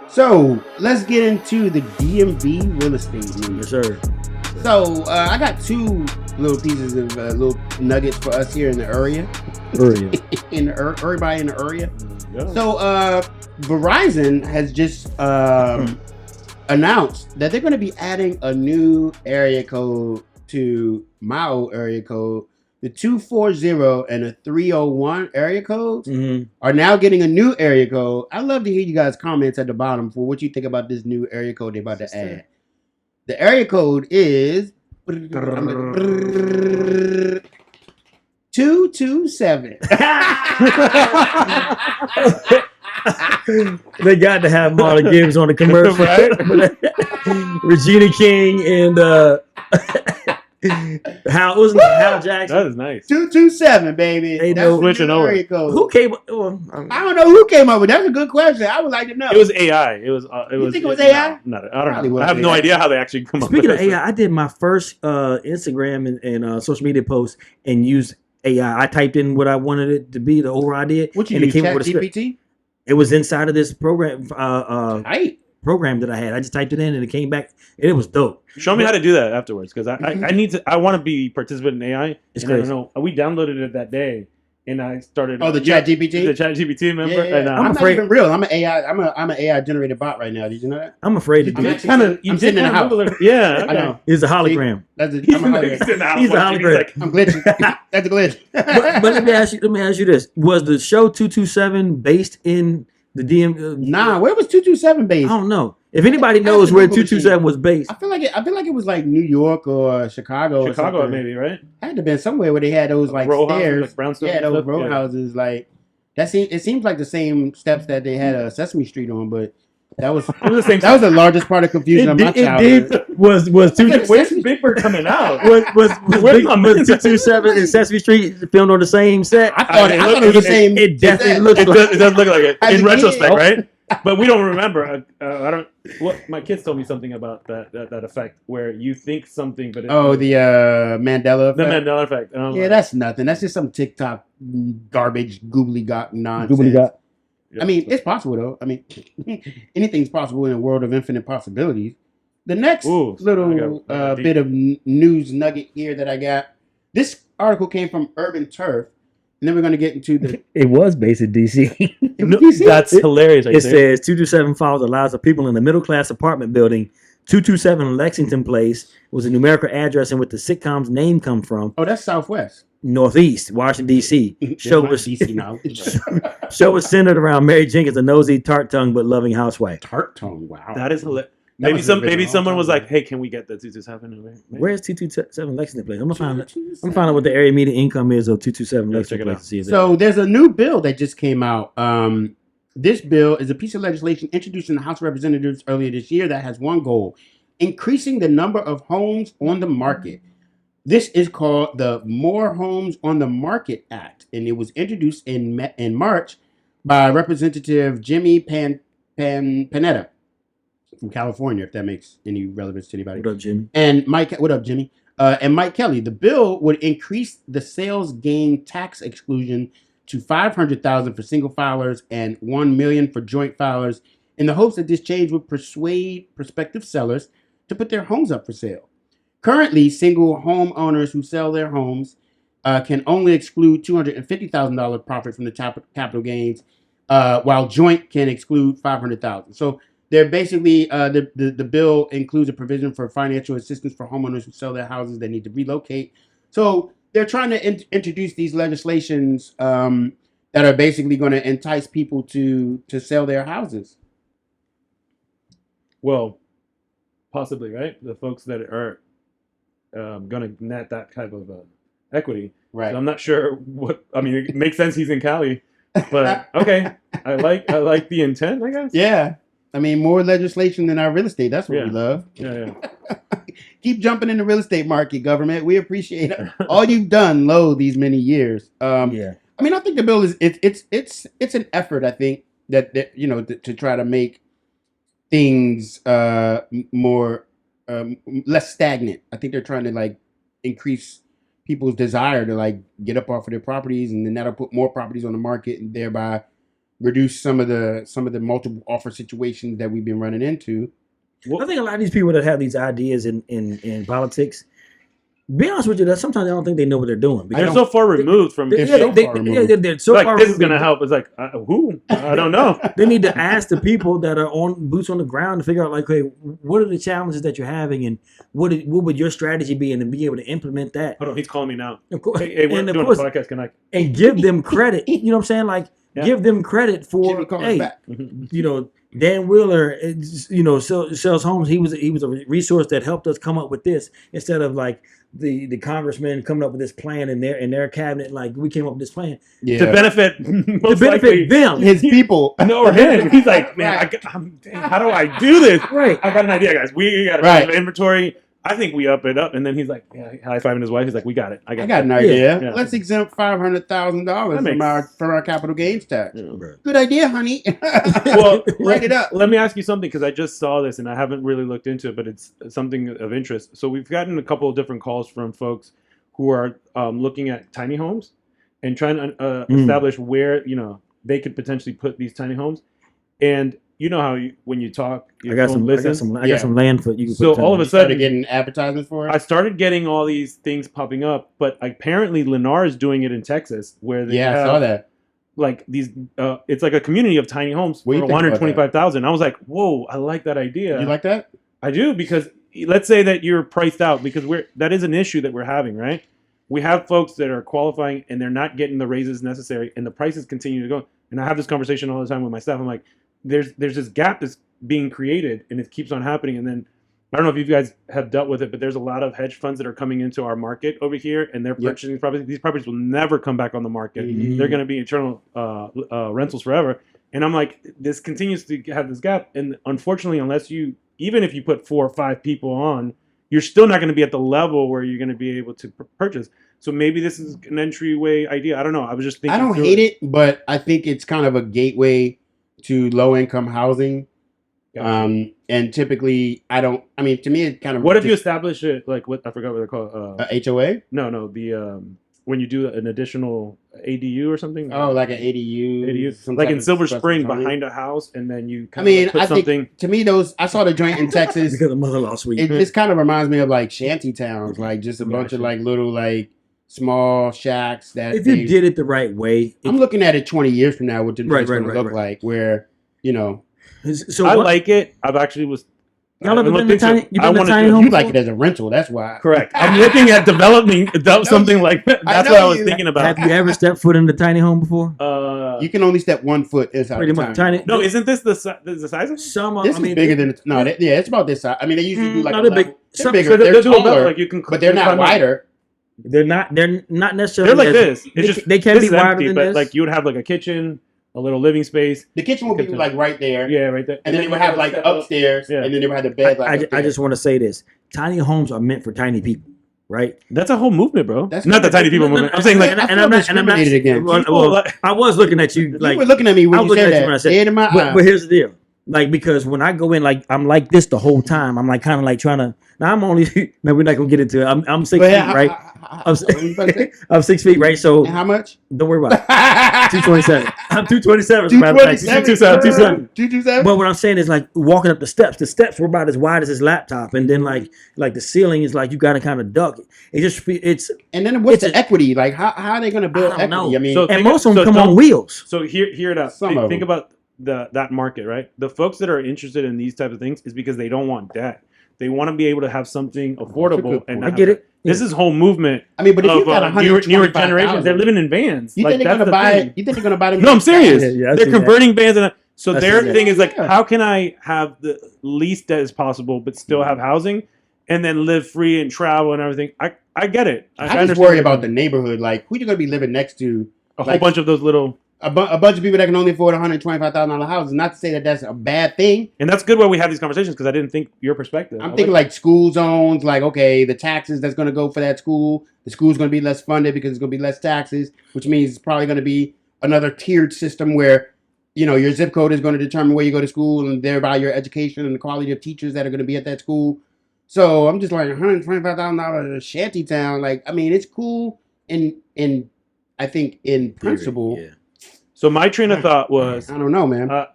So let's get into the DMV real estate news. Yes, sir. So I got two little pieces of little nuggets for us here in the area. Everybody in the area. Yeah. So Verizon has just announced that they're going to be adding a new area code to my old area code. The 240 and the 301 area codes are now getting a new area code. I'd love to hear you guys' comments at the bottom for what you think about this new area code they're about to add. The area code is 227. They got to have Marla Gibbs on the commercial, right? Regina King and Hal Jackson. That is nice. 227, baby. They That's know- the Switching new over. area code. Who came? Well, I don't know who came up with that. That's a good question. I would like to know. It was AI. It was. You think it was AI? No, I don't Probably know. was I have no AI. idea how they actually come up Speaking with of AI, I did my first Instagram and social media post and used AI. I typed in what I wanted it to be, the over idea. What you and use, it came up with a script. ChatGPT? It was inside of this program Right. program that I had. I just typed it in and it came back and it was dope. Show me how to do that afterwards, because I need to. I want to be participant in AI. It's and I don't crazy. know. We downloaded it that day, and I started. Oh, the ChatGPT? The ChatGPT, remember? Yeah, yeah. And, I'm not afraid- even real. I'm an AI. I'm an AI generated bot right now. Did you know that? I'm afraid to do I'm it. actually- I'm I'm sitting in the house. Yeah, okay. I know. It's a hologram. That's a, He's I'm a hologram. in the house He's a watching. hologram. Like, I'm glitching. That's a glitch. But let me ask you this: was the show 227 based in the DM? Nah, where was 227 based? I don't know. If anybody That's knows the where Google 227 was based, I feel like it was like New York or Chicago. Chicago, or something. maybe, right? Had to have been somewhere where they had those like Row houses, stairs. like brownstones Yeah, and those stuff? row Yeah. houses. Like that. It seems like the same steps that they had Sesame Street on, but that was It was the same. that was the largest part of confusion of my childhood. was two Where's Big Bird coming out? was Where's my man? 227 and Sesame Street filmed on the same set? I thought it was the same. It definitely looks. looks It does look like it As in a kid. retrospect, right? But we don't remember. I don't. What my kids told me something about that effect where you think something, but Oh, the Mandela effect. the Mandela effect. And I'm Yeah, like, that's nothing. That's just some TikTok garbage, googly got nonsense. yeah. I mean, it's possible though. I mean, anything's possible in a world of infinite possibilities. The next Ooh, little I got bit of news nugget here that I got. This article came from Urban Turf, and then we're going to get into the. It was based in DC. No, DC? that's hilarious. It says 227 files allows the people in the middle class apartment building 227 Lexington Place was a numerical address in which the sitcom's name come from. Oh, that's Southwest. Northeast, Washington, D.C. Show That's was my DC now. show was centered around Mary Jenkins, a nosy, tart-tongued but loving housewife. Tart tone. Wow. That is hilarious. That was the Maybe original. someone was like, "Hey, can we get the 227?" Where's 227 Lexington Place? I'm gonna find out what the area median income is of 227 Yeah, Lexington check it Place out. to see if So there's a new bill that just came out. This bill is a piece of legislation introduced in the House of Representatives earlier this year that has one goal: increasing the number of homes on the market. This is called the More Homes on the Market Act, and it was introduced in March by Representative Jimmy Panetta from California, if that makes any relevance to anybody. What up, Jimmy? And Mike, what up, Jimmy? And Mike Kelly. The bill would increase the sales gain tax exclusion to $500,000 for single filers and $1 million for joint filers, in the hopes that this change would persuade prospective sellers to put their homes up for sale. Currently, single homeowners who sell their homes can only exclude $250,000 profit from the capital gains, while joint can exclude $500,000. So they're basically the bill includes a provision for financial assistance for homeowners who sell their houses that need to relocate. So they're trying to introduce these legislations that are basically going to entice people to sell their houses. Well, possibly, right? The folks that are going to net that type of equity. Right. So I'm not sure what. I mean, it makes sense he's in Cali, but okay. I like the intent, I guess. Yeah. I mean, more legislation than our real estate. That's what we Yeah. love. Yeah. Keep jumping in the real estate market, government. We appreciate all you've done low these many years. Yeah. I mean, I think the bill is it's an effort. I think that you know to try to make things more less stagnant. I think they're trying to like increase people's desire to like get up off of their properties, and then that'll put more properties on the market, and thereby reduce some of the multiple offer situations that we've been running into. I think a lot of these people that have these ideas in politics, be honest with you, that sometimes I don't think they know what they're doing. They're so far removed from. They're so like far this is removed. gonna help. It's like who? I don't know. They need to ask the people that are on boots on the ground to figure out, like, hey, what are the challenges that you're having, and what would your strategy be, and to be able to implement that. Hold on, he's calling me now. Of course, Hey, we're and doing a podcast. Can I? and give them credit. You know what I'm saying? Like, give them credit for, Jimmy calls hey, back. you know, Dan Wheeler, sells homes. He was a resource that helped us come up with this, instead of like the congressman coming up with this plan in their cabinet. Like, we came up with this plan Yeah. To benefit them, his people. No, or him. He's like, man, how do I do this? right? I got an idea, guys. We got Right. an inventory. I think we up it up, and then he's like, high fiving his wife. He's like, we got it. I got an idea. Yeah. Let's exempt $500,000 from our capital gains tax. Yeah. Good idea, honey. Well, write it up. Let me ask you something, because I just saw this and I haven't really looked into it, but it's something of interest. So we've gotten a couple of different calls from folks who are looking at tiny homes and trying to establish where they could potentially put these tiny homes. And you know how when you talk, I got some land for you. So all of a Started sudden, getting advertisements for it. I started getting all these things popping up, but apparently Lennar is doing it in Texas, where they I saw that. like these. It's like a community of tiny homes What for do you think about 125,000. I was like, whoa, I like that idea. You like that? I do, because let's say that you're priced out, because that is an issue that we're having, right? We have folks that are qualifying and they're not getting the raises necessary, and the prices continue to go. And I have this conversation all the time with my staff. I'm like, there's this gap that's being created, and it keeps on happening. And then I don't know if you guys have dealt with it, but there's a lot of hedge funds that are coming into our market over here, and they're purchasing these properties. These properties will never come back on the market. Mm-hmm. They're going to be eternal rentals forever. And I'm like, this continues to have this gap. And unfortunately, even if you put 4 or 5 people on, you're still not going to be at the level where you're going to be able to purchase. So maybe this is an entryway idea. I don't know. I was just thinking. I don't hate it, but I think it's kind of a gateway to low-income housing. Gotcha. And typically, to me, it kind of. What if you establish it, like, what I forgot what they're called? HOA? No, the when you do an additional ADU or something. Oh, like an ADU. Like in Silver Spring, behind a house, and then you put something. Think, to me, I saw the joint in Texas. Because of mother-in-law suite. It just kind of reminds me of like shanty towns, like just a bunch of like little like small shacks that. If you did it the right way, I'm looking at it 20 years from now, what it's going to look like, where So I like it. I've actually was. Y'all ever been to tiny home? You like it as a rental, that's why. Correct. I'm looking at developing something like that. That's what I was thinking about. Have you ever stepped foot in the tiny home before? You can only step 1 foot inside. Pretty much tiny. No, isn't this the size of it? This is bigger than it's about this size. I mean, they usually do like they're big. They're bigger. They're taller, but they're not wider. They're not necessarily. They're like this. It's just they can be wider than but this. like you would have like a kitchen, a little living space. The kitchen would be like right there. Yeah, right there. And then they would have like upstairs, and then they would have the bed. I just want to say this: tiny homes are meant for tiny people, right? That's a whole movement, bro. That's not the tiny people movement. I'm saying like, I'm not again. Well, I was looking at you like you were looking at me when you said that. But here's the deal. Like, because when I go in, like, I'm like this the whole time. I'm like kind of like trying to. Now I'm only. No, we're not gonna get into it. I'm 6 feet, right? I'm 6 feet, right? So and how much? Don't worry about it. 227. I'm 227. 227. But what I'm saying is, like, walking up the steps. The steps were about as wide as his laptop, and then like the ceiling is like you got to kind of duck it. It's. And then what's the equity? Like how are they gonna build equity? Know. I mean, and most of them come on wheels. So hear it out. Think about that market, right? The folks that are interested in these type of things is because they don't want debt. They want to be able to have something affordable. And I get it. This is whole movement. I mean, but if you got newer generations, they're living in vans. You think they're gonna buy it? You think they're gonna buy them? No, I'm serious. Yeah, they're converting vans, so their thing is like, how can I have the least debt as possible, but still have housing, and then live free and travel and everything? I get it. I just worry about the neighborhood. Like, who you gonna be living next to? A whole bunch of those little. A bunch of people that can only afford $125,000 houses. Not to say that that's a bad thing. And that's good why we have these conversations, because I didn't think your perspective. I'm thinking like school zones, like, okay, the taxes that's going to go for that school. The school's going to be less funded because it's going to be less taxes, which means it's probably going to be another tiered system where, your zip code is going to determine where you go to school and thereby your education and the quality of teachers that are going to be at that school. So I'm just like $125,000 shanty town. Like, I mean, it's cool in I think in principle. Yeah. So my train of thought was, I don't know, man. I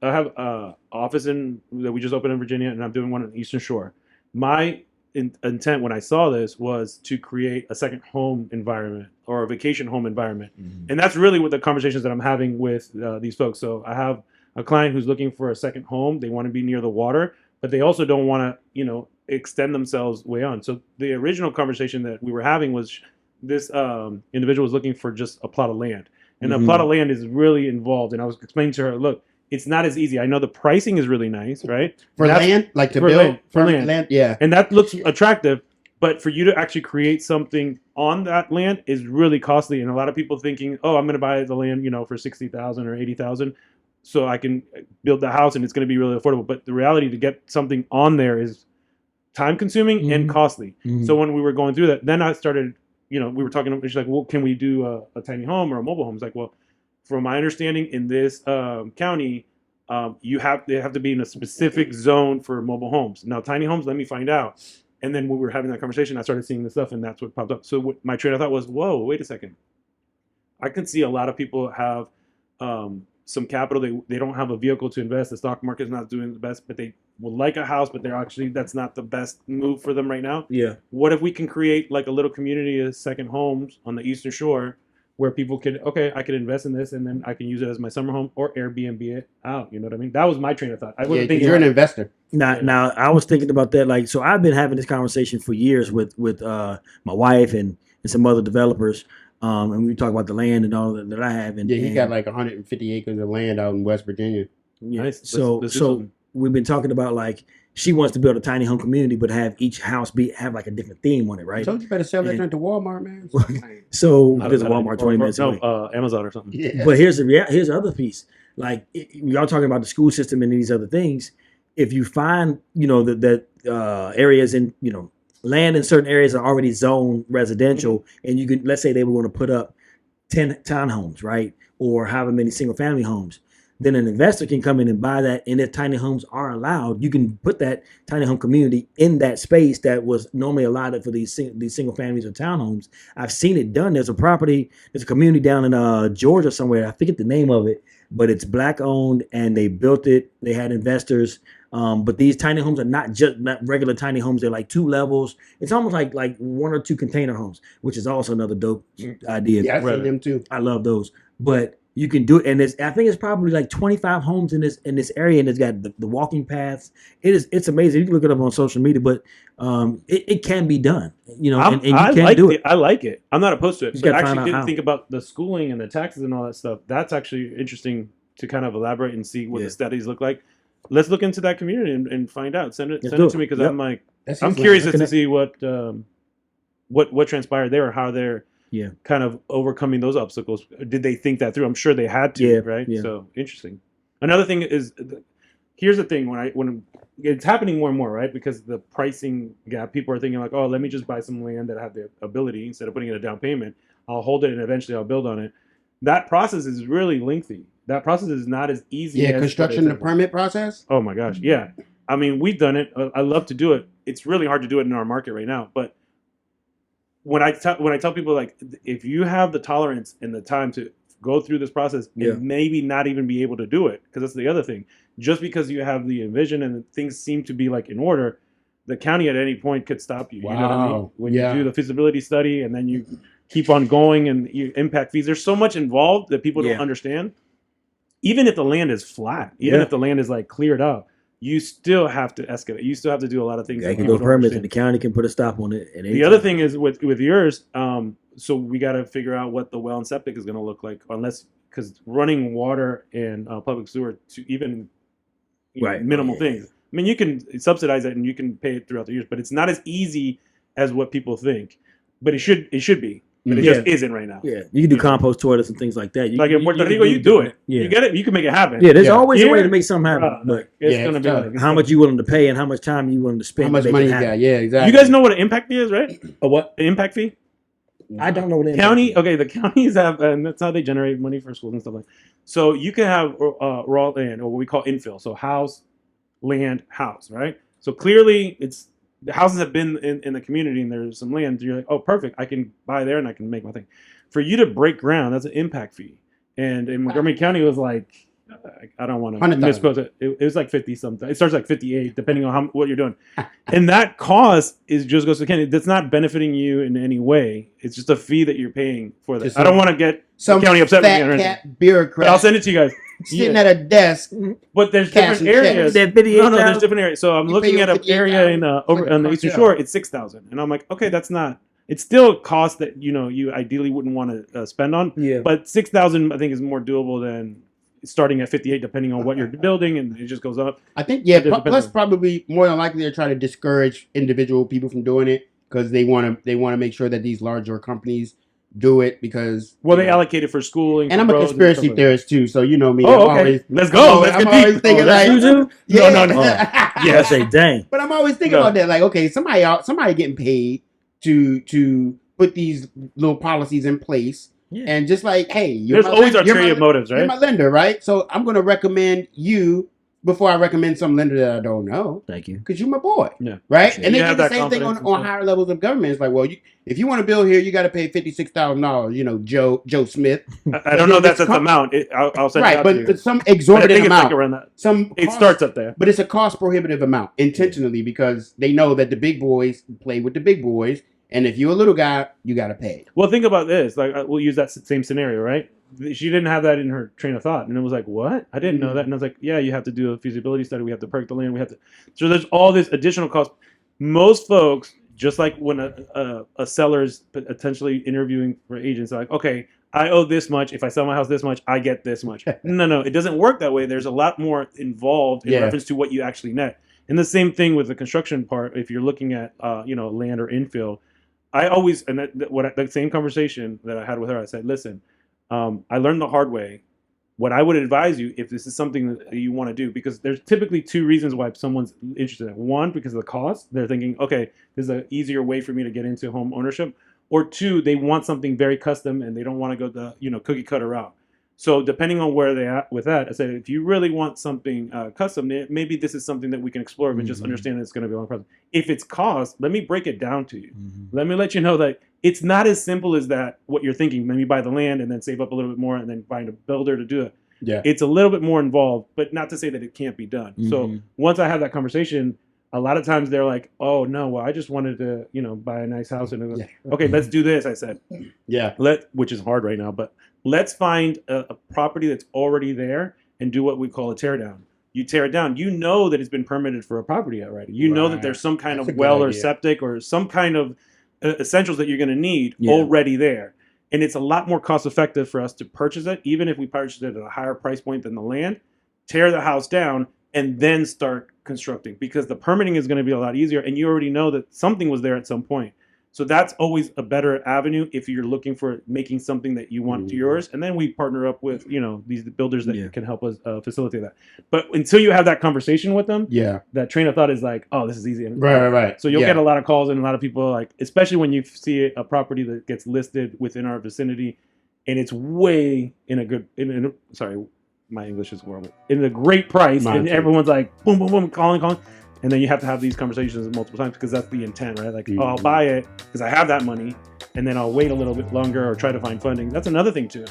have a office that we just opened in Virginia, and I'm doing one on the Eastern Shore. My intent when I saw this was to create a second home environment or a vacation home environment, and that's really what the conversations that I'm having with these folks. So I have a client who's looking for a second home. They want to be near the water, but they also don't want to, extend themselves way on. So the original conversation that we were having was this individual was looking for just a plot of land, and the plot of land is really involved. And I was explaining to her, look, it's not as easy. I know the pricing is really nice, right? For land, like to build for land, yeah. And that looks attractive, but for you to actually create something on that land is really costly. And a lot of people thinking, oh, I'm going to buy the land, for 60,000 or 80,000, so I can build the house and it's going to be really affordable. But the reality to get something on there is time consuming and costly. So when we were going through that, then I started, we were talking. She's like, well, can we do a tiny home or a mobile home? It's like, well, from my understanding, in this county, they have to be in a specific zone for mobile homes. Now, tiny homes, let me find out. And then when we were having that conversation, I started seeing this stuff, and that's what popped up. So what my train of thought was, whoa, wait a second. I can see a lot of people have some capital. They don't have a vehicle to invest. The stock market is not doing the best, but they would like a house, but that's not the best move for them right now. Yeah. What if we can create like a little community of second homes on the Eastern Shore, where people could, I could invest in this and then I can use it as my summer home or Airbnb it out. You know what I mean? That was my train of thought. I wasn't thinking you're an investor. Now I was thinking about that. Like, so I've been having this conversation for years with my wife and some other developers. And we talk about the land and all that I have. And he got like 150 acres of land out in West Virginia. Yeah. Nice. So we've been talking about, like, she wants to build a tiny home community, but have each house have like a different theme on it, right? I told you better sell that joint to Walmart, man. So there's a Walmart 20 minutes away. No, Amazon or something. Yeah. But here's the other piece. Like, we are talking about the school system and these other things. If you find, that areas in, land in certain areas are already zoned residential, and you could, let's say they were going to put up 10 townhomes, right? Or however many single family homes. Then an investor can come in and buy that, and if tiny homes are allowed, you can put that tiny home community in that space that was normally allotted for these single families or townhomes. I've seen it done. There's a community down in Georgia somewhere. I forget the name of it, but it's Black owned, and they built it. They had investors. But these tiny homes are not regular tiny homes. They're like 2 levels. It's almost like 1 or 2 container homes, which is also another dope idea. Yeah, I've seen them too. I love those. But you can do it, and I think it's probably like 25 homes in this area, and it's got the walking paths. It's amazing. You can look it up on social media, but it can be done. And you can do it. I like it. I'm not opposed to it. But I actually didn't how. think about the schooling and the taxes and all that stuff. That's actually interesting to kind of elaborate and see what the studies look like. Let's look into that community and find out. Send it to me, because I'm curious as to see what transpired there, or how they're kind of overcoming those obstacles. Did they think that through? I'm sure they had to, right? Yeah. So interesting. Another thing is, here's the thing, when it's happening more and more, right? Because the pricing gap, people are thinking like, oh, let me just buy some land that have the ability, instead of putting in a down payment, I'll hold it and eventually I'll build on it. That process is really lengthy. That process is not as easy. Yeah, construction and permit process. Oh my gosh, yeah. I mean, we've done it. I love to do it. It's really hard to do it in our market right now. But when I tell people, like, if you have the tolerance and the time to go through this process, and maybe not even be able to do it, because that's the other thing. Just because you have the vision and things seem to be like in order, the county at any point could stop you. Wow. You know what I mean? When you do the feasibility study and then you keep on going, and you impact fees. There's so much involved that people don't understand. Even if the land is flat, even if the land is like cleared up, you still have to excavate. You still have to do a lot of things. You can go permits, and the county can put a stop on it. The other thing is with yours, so we got to figure out what the well and septic is going to look like, because running water and public sewer to even minimal things. I mean, you can subsidize it and you can pay it throughout the years, but it's not as easy as what people think. But it should be. But it just isn't right now. Yeah, you can do compost toilets and things like that. Like in Puerto Rico, you do it. Yeah. You get it. You can make it happen. Yeah, there's always a way to make something happen. But it's gonna be like, how much you willing to pay and how much time you willing to spend. How much money you got? Yeah, exactly. You guys know what an impact fee is, right? A what? An impact fee? I don't know what an county. Okay, the counties have, and that's how they generate money for schools and stuff like that. So you can have raw land, or what we call infill. So house, land, house, right? So clearly, the houses have been in the community, and there's some land. You're like, oh, perfect. I can buy there and I can make my thing. For you to break ground, that's an impact fee. and in Montgomery County it was like, I don't want to 100,000. misquote it. It was like 50 something. It starts like 58, depending on what you're doing. And that cost is just goes to the county. That's not benefiting you in any way. It's just a fee that you're paying for that. Just I don't want to get some the county upset with me. fat Or anything. cat bureaucrat But I'll send it to you guys. sitting Yeah. at a desk. But there's Cashing different areas. checks. That No, there's different areas. So I'm You looking pay at an over area in over like a on the Eastern cartel. Shore. It's 6,000, and I'm like, okay, that's not. It's still a cost that you ideally wouldn't want to spend on. Yeah. But 6,000, I think, is more doable than starting at 58, depending on what you're building, and it just goes up. I think, yeah. It depends Plus, on- probably more than likely they're trying to discourage individual people from doing it because they want to make sure that these larger companies do it because. Well, they allocate it for schooling. And for I'm a roads and stuff conspiracy like that. theorist too, so you know me. Oh, I'm okay. always, Let's go. Let's I'm get always deep. thinking that's like, you too? yeah, No, no, no. Yeah, I say, dang. But I'm always thinking No. about that. Like, okay, somebody getting paid to put these little policies in place, Yeah. and just like, hey, There's always you're ulterior motives, You're right? my lender, right? So I'm going to recommend you before I recommend some lender that I don't know, Thank you. because you're my boy, Yeah. right? You And they do have the that same thing confidence on and stuff. higher levels of government. It's like, well, if you want to build here, you got to pay $56,000. You know, Joe Smith, I don't know if that's It's the amount. I'll send it right? out to you. But some But I exorbitant think it's like amount. around that. Some It cost- starts up there. But it's a cost prohibitive amount intentionally because they know that the big boys play with the big boys, and if you're a little guy, you got to pay. Well, think about this. Like, we'll use that same scenario, right? She didn't have that in her train of thought, and it was like, "What? I didn't know that." And I was like, "Yeah, you have to do a feasibility study. We have to perk the land. We have to." So there's all this additional cost. Most folks, just like when a seller is potentially interviewing for agents, are like, "Okay, I owe this much. If I sell my house this much, I get this much." No, it doesn't work that way. There's a lot more involved in Yeah. reference to what you actually net. And the same thing with the construction part. If you're looking at land or infill, I always that same conversation that I had with her, I said, "Listen, I learned the hard way. What I would advise you, if this is something that you want to do, because there's typically two reasons why someone's interested in it. One, because of the cost. They're thinking, okay, this is an easier way for me to get into home ownership. Or two, they want something very custom and they don't want to go the cookie cutter route. So depending on where they're at with that, I said, if you really want something custom, maybe this is something that we can explore, but just understand that it's going to be a long process. If it's cost, let me break it down to you. Let me let you know that it's not as simple as that, what you're thinking. Let me buy the land and then save up a little bit more and then find a builder to do it. Yeah. It's a little bit more involved, but not to say that it can't be done. So once I have that conversation, a lot of times they're like, oh, no, well, I just wanted to, buy a nice house. And okay, let's do this, I said. Yeah. Which is hard right now, but let's find a property that's already there and do what we call a tear down. You tear it down, you know that it's been permitted for a property already. You know that Right. there's some kind That's a of good well or idea. septic or some kind of essentials that you're going to need Yeah. already there. And it's a lot more cost effective for us to purchase it, even if we purchase it at a higher price point than the land, tear the house down, and then start constructing, because the permitting is going to be a lot easier and you already know that something was there at some point. So that's always a better avenue if you're looking for making something that you want to yours. And then we partner up with, these builders that can help us facilitate that. But until you have that conversation with them, Yeah. that train of thought is like, oh, this is easy. Right. So you'll Yeah. get a lot of calls and a lot of people, like, especially when you see a property that gets listed within our vicinity and it's way in a good, sorry, my English is horrible, in a great price. Mine and too. everyone's like, boom, boom, boom, calling. And then you have to have these conversations multiple times because that's the intent, right? Like, oh, I'll buy it because I have that money and then I'll wait a little bit longer or try to find funding. That's another thing too.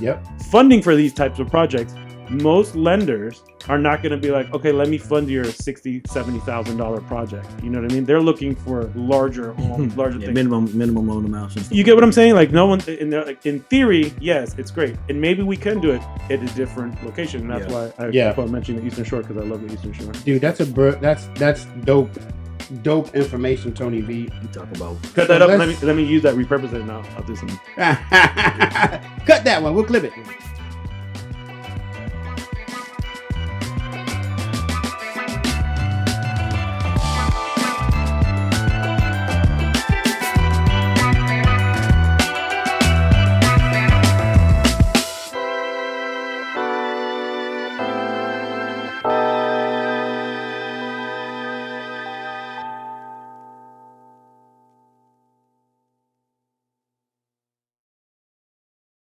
Yep. Funding for these types of projects, most lenders are not going to be like, okay, let me fund your $60,000, $70,000 project. You know what I mean? They're looking for larger things. minimum loan amounts and stuff. You get what I'm saying? Like, no one in theory, yes, it's great, and maybe we can do it at a different location. And that's why I mentioned the Eastern Shore, because I love the Eastern Shore. Dude, that's dope information, Tony V. You talk about Cut that up. Let me use that. Repurpose it now. I'll do something. Cut that one. We'll clip it.